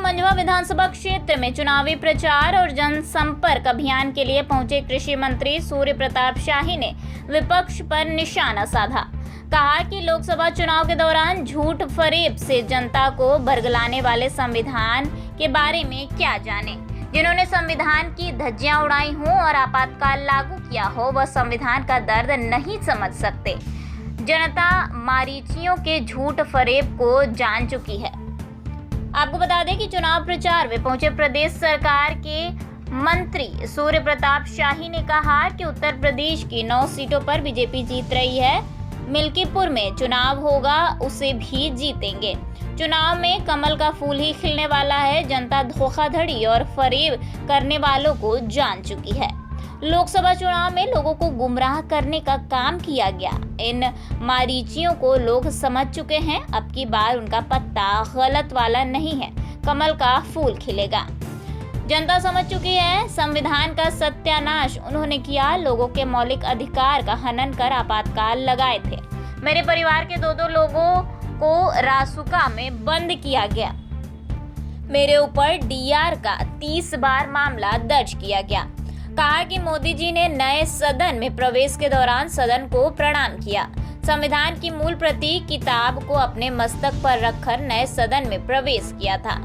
मंझवा विधानसभा क्षेत्र में चुनावी प्रचार और जनसंपर्क अभियान के लिए पहुंचे कृषि मंत्री सूर्य प्रताप शाही ने विपक्ष पर निशाना साधा। कहा कि लोकसभा चुनाव के दौरान झूठ फरेब से जनता को बरगलाने वाले संविधान के बारे में क्या जाने। जिन्होंने संविधान की धज्जियां उड़ाई हों और आपातकाल लागू किया हो, वह संविधान का दर्द नहीं समझ सकते। जनता मारीचियों के झूठ फरेब को जान चुकी है। आपको बता दें कि चुनाव प्रचार में पहुंचे प्रदेश सरकार के मंत्री सूर्य प्रताप शाही ने कहा कि उत्तर प्रदेश की 9 सीटों पर बीजेपी जीत रही है। मिल्कीपुर में चुनाव होगा, उसे भी जीतेंगे। चुनाव में कमल का फूल ही खिलने वाला है। जनता धोखाधड़ी और फरेब करने वालों को जान चुकी है। लोकसभा चुनाव में लोगों को गुमराह करने का काम किया गया। इन मारीचियों को लोग समझ चुके हैं। अब की बार उनका पत्ता गलत वाला नहीं है, कमल का फूल खिलेगा। जनता समझ चुकी है। संविधान का सत्यानाश उन्होंने किया। लोगों के मौलिक अधिकार का हनन कर आपातकाल लगाए थे। मेरे परिवार के 2 लोगों को रासुका में बंद किया गया। मेरे ऊपर डीआर का 30 बार मामला दर्ज किया गया। कहा कि मोदी जी ने नए सदन में प्रवेश के दौरान सदन को प्रणाम किया। संविधान की मूल प्रति किताब को अपने मस्तक पर रखकर नए सदन में प्रवेश किया था।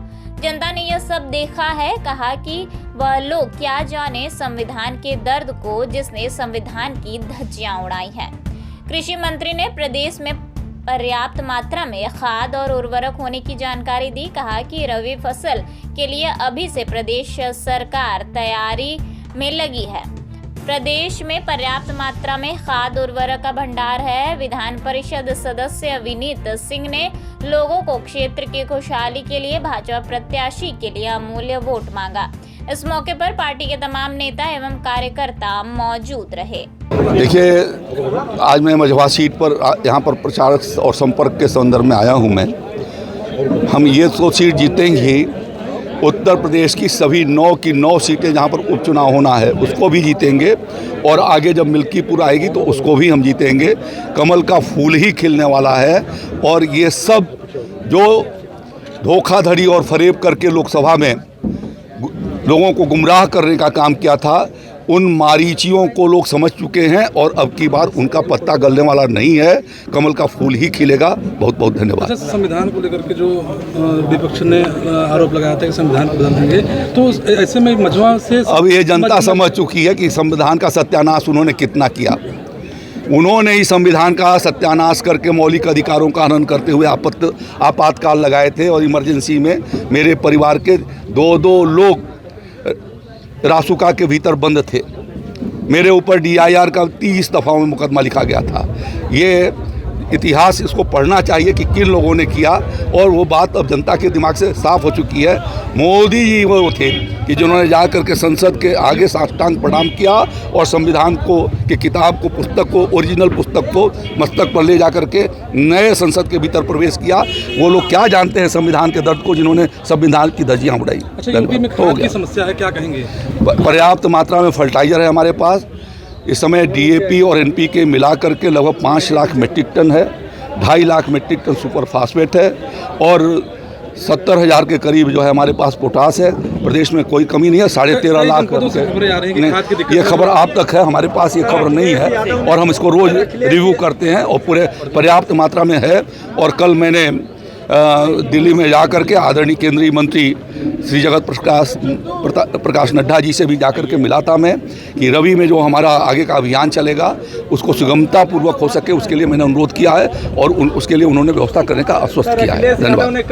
जनता ने यह सब देखा है। कहा कि वह लोग क्या जाने संविधान के दर्द को, जिसने संविधान की धज्जियां उड़ाई हैं। कृषि मंत्री ने प्रदेश में पर्याप्त मात्रा में खाद और उर्वरक होने की जानकारी दी। कहा कि रबी फसल के लिए अभी से प्रदेश सरकार तैयारी में लगी है। प्रदेश में पर्याप्त मात्रा में खाद उर्वरक का भंडार है। विधान परिषद सदस्य विनीत सिंह ने लोगों को क्षेत्र की खुशहाली के लिए भाजपा प्रत्याशी के लिए अमूल्य वोट मांगा। इस मौके पर पार्टी के तमाम नेता एवं कार्यकर्ता मौजूद रहे। देखिए, आज मैं मझवा सीट पर यहाँ पर प्रचार और संपर्क के संदर्भ में आया हूँ। हम ये तो सीट जीतेंगे। उत्तर प्रदेश की सभी 9 की 9 सीटें जहाँ पर उपचुनाव होना है उसको भी जीतेंगे, और आगे जब मिल्कीपुर आएगी तो उसको भी हम जीतेंगे। कमल का फूल ही खिलने वाला है। और ये सब जो धोखाधड़ी और फरेब करके लोकसभा में लोगों को गुमराह करने का काम किया था, उन मारीचियों को लोग समझ चुके हैं और अब की बार उनका पत्ता गलने वाला नहीं है। कमल का फूल ही खिलेगा। बहुत बहुत धन्यवाद। संविधान को लेकर के जो विपक्ष ने आरोप लगाया था कि संविधान को बदल देंगे, तो ऐसे में मझवा से अब ये जनता समझ चुकी है कि संविधान का सत्यानाश उन्होंने कितना किया। उन्होंने ही संविधान का सत्यानाश करके मौलिक अधिकारों का हनन करते हुए आपातकाल लगाए थे। और इमरजेंसी में मेरे परिवार के 2 लोग रासुका के भीतर बंद थे। मेरे ऊपर डीआईआर का 30 दफ़ाओं में मुकदमा लिखा गया था। ये इतिहास इसको पढ़ना चाहिए कि किन लोगों ने किया, और वो बात अब जनता के दिमाग से साफ हो चुकी है। मोदी जी वो थे कि जिन्होंने जा करके संसद के आगे साष्टांग प्रणाम किया और संविधान को की किताब को, पुस्तक को, ओरिजिनल पुस्तक को मस्तक पर ले जा करके नए संसद के भीतर प्रवेश किया। वो लोग क्या जानते हैं संविधान के दर्द को, जिन्होंने संविधान की धज्जियां उड़ाई। अच्छा, यूपी में खाद की समस्या है, क्या कहेंगे? पर्याप्त मात्रा में फर्टिलाइजर है हमारे पास। इस समय डीएपी और एनपीके मिला करके लगभग 5 लाख मीट्रिक टन है। 2.5 lakh metric ton superphosphate है, और 70,000 के करीब जो है हमारे पास पोटास है। प्रदेश में कोई कमी नहीं है। 13.5 लाख ये खबर आप तक है, हमारे पास ये खबर नहीं है, और हम इसको रोज रिव्यू करते हैं और पूरे पर्याप्त मात्रा में है। और कल मैंने दिल्ली में जाकर के आदरणीय केंद्रीय मंत्री श्री जगत प्रकाश नड्डा जी से भी जाकर के मिला था मैं, कि रवि में जो हमारा आगे का अभियान चलेगा उसको सुगमता पूर्वक हो सके, उसके लिए मैंने अनुरोध किया है, और उसके लिए उन्होंने व्यवस्था करने का आश्वस्त किया है। धन्यवाद।